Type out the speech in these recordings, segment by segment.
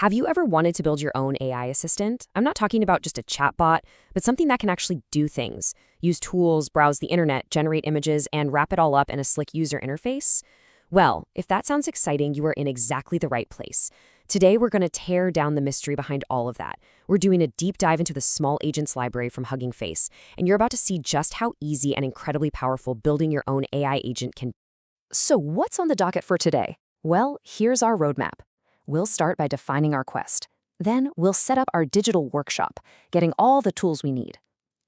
Have you ever wanted to build your own AI assistant? I'm not talking about just a chatbot, but something that can actually do things. Use tools, browse the internet, generate images, and wrap it all up in a slick user interface? Well, if that sounds exciting, you are in exactly the right place. Today, we're going to tear down the mystery behind all of that. We're doing a deep dive into the Smolagents library from Hugging Face, and you're about to see just how easy and incredibly powerful building your own AI agent can be. So what's on the docket for today? Well, here's our roadmap. We'll start by defining our quest. Then we'll set up our digital workshop, getting all the tools we need.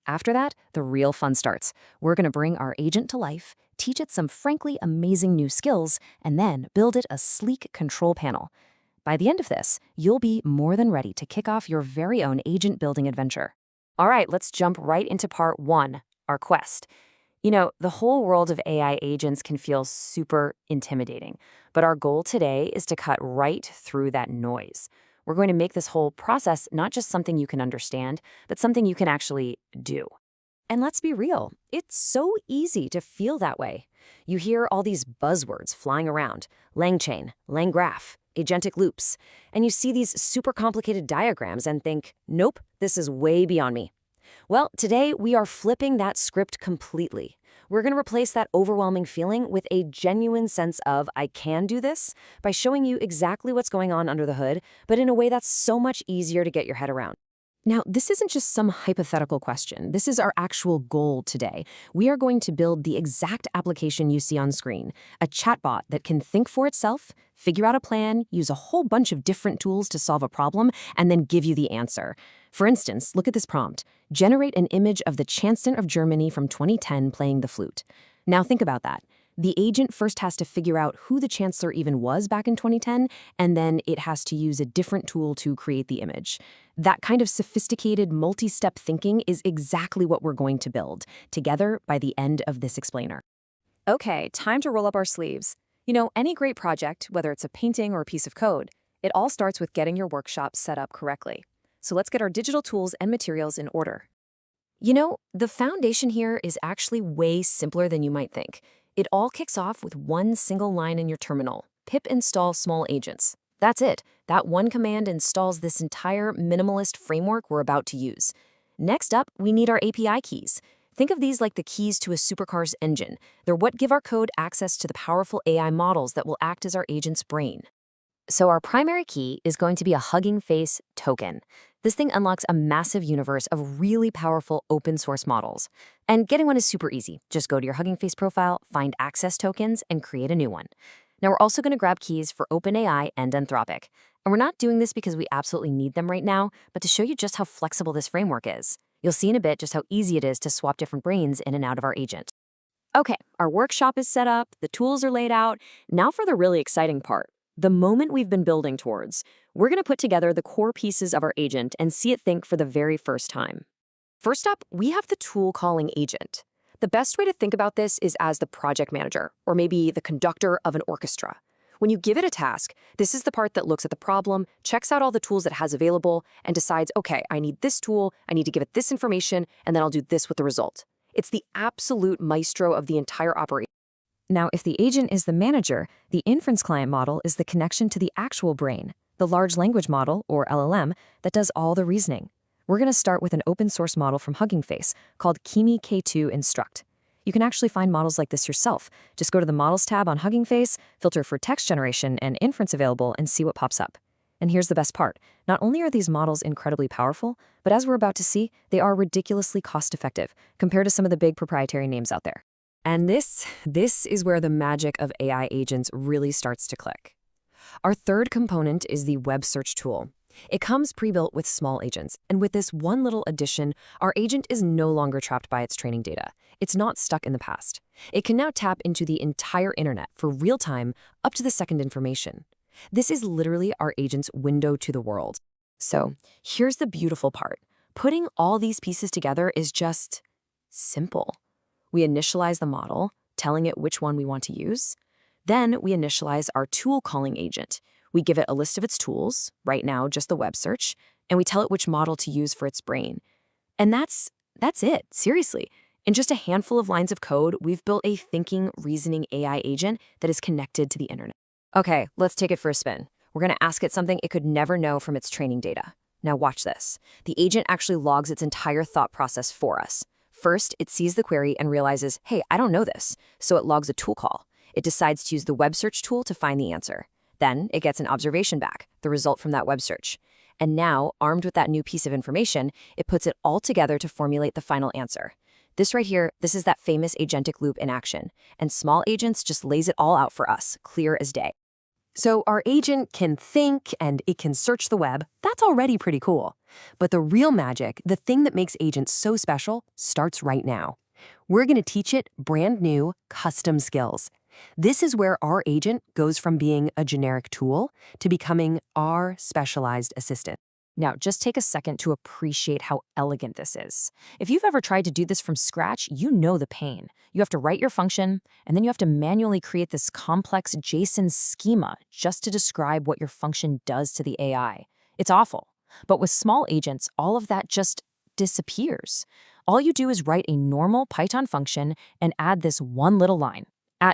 After that, the real fun starts. We're going to bring our agent to life, teach it some frankly amazing new skills, and then build it a sleek control panel. By the end of this, you'll be more than ready to kick off your very own agent building adventure. All right, let's jump right into part 1, our quest. You know, the whole world of AI agents can feel super intimidating, but our goal today is to cut right through that noise. We're going to make this whole process not just something you can understand, but something you can actually do. And let's be real, it's so easy to feel that way. You hear all these buzzwords flying around, LangChain, LangGraph, agentic loops, and you see these super complicated diagrams and think, nope, this is way beyond me. Well, today we are flipping that script completely. We're going to replace that overwhelming feeling with a genuine sense of I can do this by showing you exactly what's going on under the hood, but in a way that's so much easier to get your head around. Now, this isn't just some hypothetical question. This is our actual goal today. We are going to build the exact application you see on screen, a chatbot that can think for itself, figure out a plan, use a whole bunch of different tools to solve a problem, and then give you the answer. For instance, look at this prompt. Generate an image of the Chancellor of Germany from 2010 playing the flute. Now think about that. The agent first has to figure out who the Chancellor even was back in 2010, and then it has to use a different tool to create the image. That kind of sophisticated multi-step thinking is exactly what we're going to build, together by the end of this explainer. Okay, time to roll up our sleeves. You know, any great project, whether it's a painting or a piece of code, it all starts with getting your workshop set up correctly. So let's get our digital tools and materials in order. You know, the foundation here is actually way simpler than you might think. It all kicks off with one single line in your terminal, pip install Smolagents. That's it. That one command installs this entire minimalist framework we're about to use. Next up, we need our API keys. Think of these like the keys to a supercar's engine. They're what give our code access to the powerful AI models that will act as our agent's brain. So our primary key is going to be a Hugging Face token. This thing unlocks a massive universe of really powerful open source models. And getting one is super easy. Just go to your Hugging Face profile, find access tokens, and create a new one. Now we're also going to grab keys for OpenAI and Anthropic. And we're not doing this because we absolutely need them right now, but to show you just how flexible this framework is. You'll see in a bit just how easy it is to swap different brains in and out of our agent. Okay, our workshop is set up, the tools are laid out. Now for the really exciting part. The moment we've been building towards, we're going to put together the core pieces of our agent and see it think for the very first time. First up, we have the ToolCallingAgent. The best way to think about this is as the project manager, or maybe the conductor of an orchestra. When you give it a task, this is the part that looks at the problem, checks out all the tools it has available, and decides, okay, I need this tool, I need to give it this information, and then I'll do this with the result. It's the absolute maestro of the entire operation. Now, if the agent is the manager, the inference client model is the connection to the actual brain, the large language model, or LLM, that does all the reasoning. We're going to start with an open source model from Hugging Face called Kimi K2 Instruct. You can actually find models like this yourself. Just go to the Models tab on Hugging Face, filter for text generation and inference available, and see what pops up. And here's the best part. Not only are these models incredibly powerful, but as we're about to see, they are ridiculously cost-effective compared to some of the big proprietary names out there. And this is where the magic of AI agents really starts to click. Our third component is the web search tool. It comes pre-built with Smolagents, and with this one little addition, our agent is no longer trapped by its training data. It's not stuck in the past. It can now tap into the entire internet for real-time, up-to-the-second information. This is literally our agent's window to the world. So here's the beautiful part. Putting all these pieces together is just simple. We initialize the model, telling it which one we want to use. Then we initialize our ToolCallingAgent. We give it a list of its tools, right now just the web search, and we tell it which model to use for its brain. And that's it, seriously. In just a handful of lines of code, we've built a thinking, reasoning AI agent that is connected to the internet. Okay, let's take it for a spin. We're going to ask it something it could never know from its training data. Now watch this. The agent actually logs its entire thought process for us. First, it sees the query and realizes, hey, I don't know this, so it logs a tool call. It decides to use the web search tool to find the answer. Then it gets an observation back, the result from that web search. And now, armed with that new piece of information, it puts it all together to formulate the final answer. This right here, this is that famous agentic loop in action. And Smolagents just lays it all out for us, clear as day. So our agent can think and it can search the web. That's already pretty cool. But the real magic, the thing that makes agents so special, starts right now. We're going to teach it brand new, custom skills. This is where our agent goes from being a generic tool to becoming our specialized assistant. Now, just take a second to appreciate how elegant this is. If you've ever tried to do this from scratch, you know the pain. You have to write your function, and then you have to manually create this complex JSON schema just to describe what your function does to the AI. It's awful. But with Smolagents, all of that just disappears. All you do is write a normal Python function and add this one little line,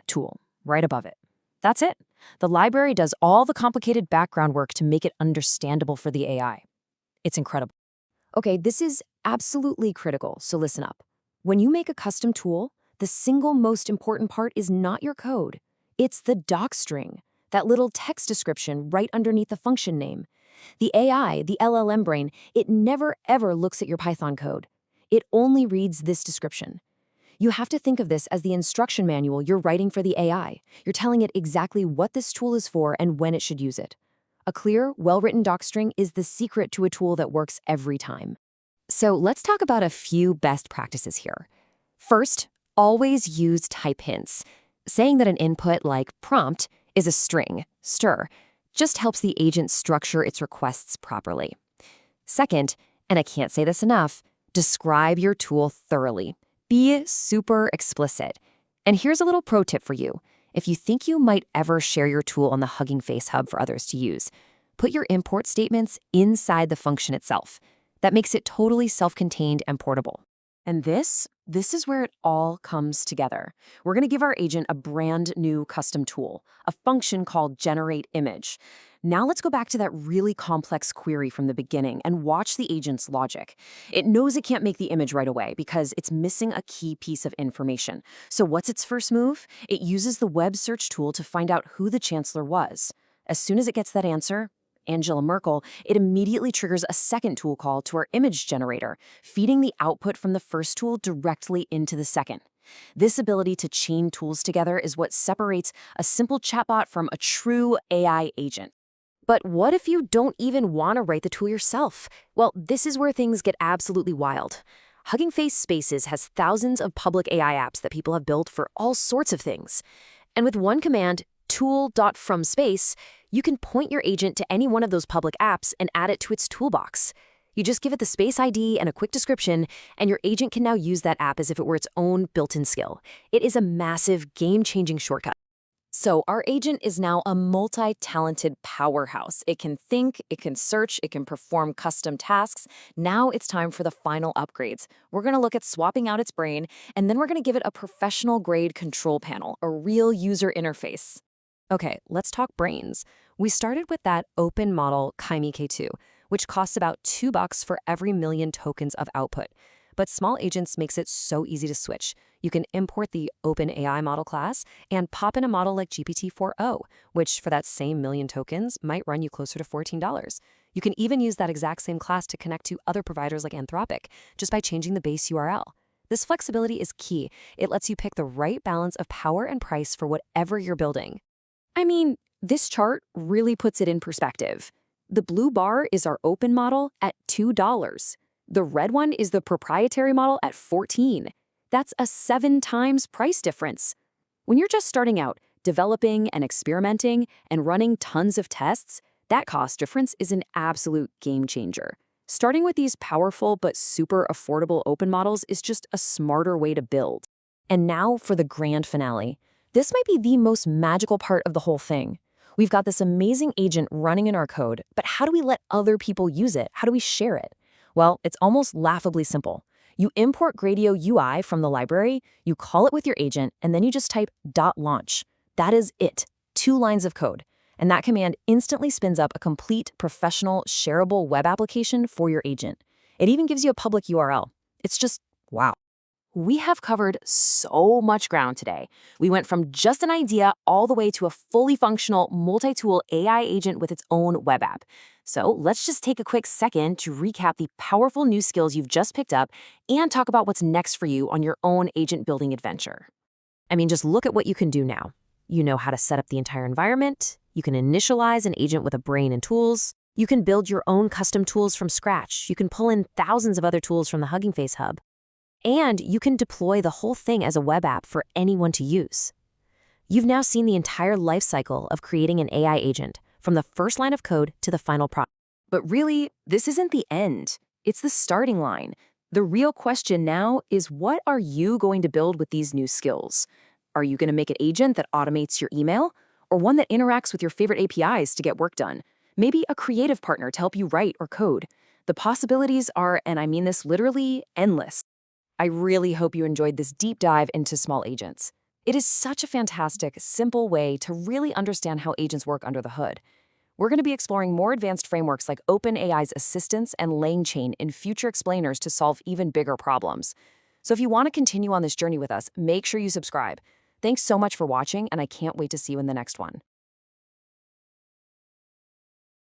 @tool, right above it. That's it. The library does all the complicated background work to make it understandable for the AI. It's incredible. Okay, this is absolutely critical, so listen up. When you make a custom tool, the single most important part is not your code. It's the doc string, that little text description right underneath the function name. The AI, the LLM brain, it never ever looks at your Python code. It only reads this description. You have to think of this as the instruction manual you're writing for the AI. You're telling it exactly what this tool is for and when it should use it. A clear, well-written docstring is the secret to a tool that works every time. So let's talk about a few best practices here. First, always use type hints. Saying that an input like prompt is a string, str, just helps the agent structure its requests properly. Second, and I can't say this enough, describe your tool thoroughly. Be super explicit. And here's a little pro tip for you. If you think you might ever share your tool on the Hugging Face hub for others to use, put your import statements inside the function itself. That makes it totally self-contained and portable. And this is where it all comes together. We're going to give our agent a brand new custom tool, a function called generate image. Now let's go back to that really complex query from the beginning and watch the agent's logic. It knows it can't make the image right away because it's missing a key piece of information. So what's its first move? It uses the web search tool to find out who the chancellor was. As soon as it gets that answer, Angela Merkel, it immediately triggers a second tool call to our image generator, feeding the output from the first tool directly into the second. This ability to chain tools together is what separates a simple chatbot from a true AI agent. But what if you don't even want to write the tool yourself? Well, this is where things get absolutely wild. Hugging Face Spaces has thousands of public AI apps that people have built for all sorts of things. And with one command, tool.fromSpace, you can point your agent to any one of those public apps and add it to its toolbox. You just give it the space ID and a quick description, and your agent can now use that app as if it were its own built-in skill. It is a massive, game-changing shortcut. So our agent is now a multi-talented powerhouse. It can think, it can search, it can perform custom tasks. Now it's time for the final upgrades. We're going to look at swapping out its brain, and then we're going to give it a professional-grade control panel, a real user interface. Okay, let's talk brains. We started with that open model Kaimi K2, which costs about $2 for every million tokens of output. But Smolagents makes it so easy to switch. You can import the OpenAI model class and pop in a model like GPT-4o, which for that same million tokens might run you closer to $14. You can even use that exact same class to connect to other providers like Anthropic, just by changing the base URL. This flexibility is key. It lets you pick the right balance of power and price for whatever you're building. I mean, this chart really puts it in perspective. The blue bar is our open model at $2. The red one is the proprietary model at $14. That's a 7 times price difference. When you're just starting out, developing and experimenting and running tons of tests, that cost difference is an absolute game changer. Starting with these powerful but super affordable open models is just a smarter way to build. And now for the grand finale. This might be the most magical part of the whole thing. We've got this amazing agent running in our code, but how do we let other people use it? How do we share it? Well, it's almost laughably simple. You import Gradio UI from the library, you call it with your agent, and then you just type .launch. That is it. 2 lines of code. And that command instantly spins up a complete, professional, shareable web application for your agent. It even gives you a public URL. It's just wow. We have covered so much ground today. We went from just an idea all the way to a fully functional, multi-tool AI agent with its own web app. So let's just take a quick second to recap the powerful new skills you've just picked up and talk about what's next for you on your own agent building adventure. I mean, just look at what you can do now. You know how to set up the entire environment. You can initialize an agent with a brain and tools. You can build your own custom tools from scratch. You can pull in thousands of other tools from the Hugging Face Hub. And you can deploy the whole thing as a web app for anyone to use. You've now seen the entire life cycle of creating an AI agent, from the first line of code to the final product. But really, this isn't the end. It's the starting line. The real question now is, what are you going to build with these new skills? Are you going to make an agent that automates your email? Or one that interacts with your favorite APIs to get work done? Maybe a creative partner to help you write or code. The possibilities are, and I mean this literally, endless. I really hope you enjoyed this deep dive into small agents. It is such a fantastic, simple way to really understand how agents work under the hood. We're going to be exploring more advanced frameworks like OpenAI's assistance and LangChain in future explainers to solve even bigger problems. So if you want to continue on this journey with us, make sure you subscribe. Thanks so much for watching, and I can't wait to see you in the next one.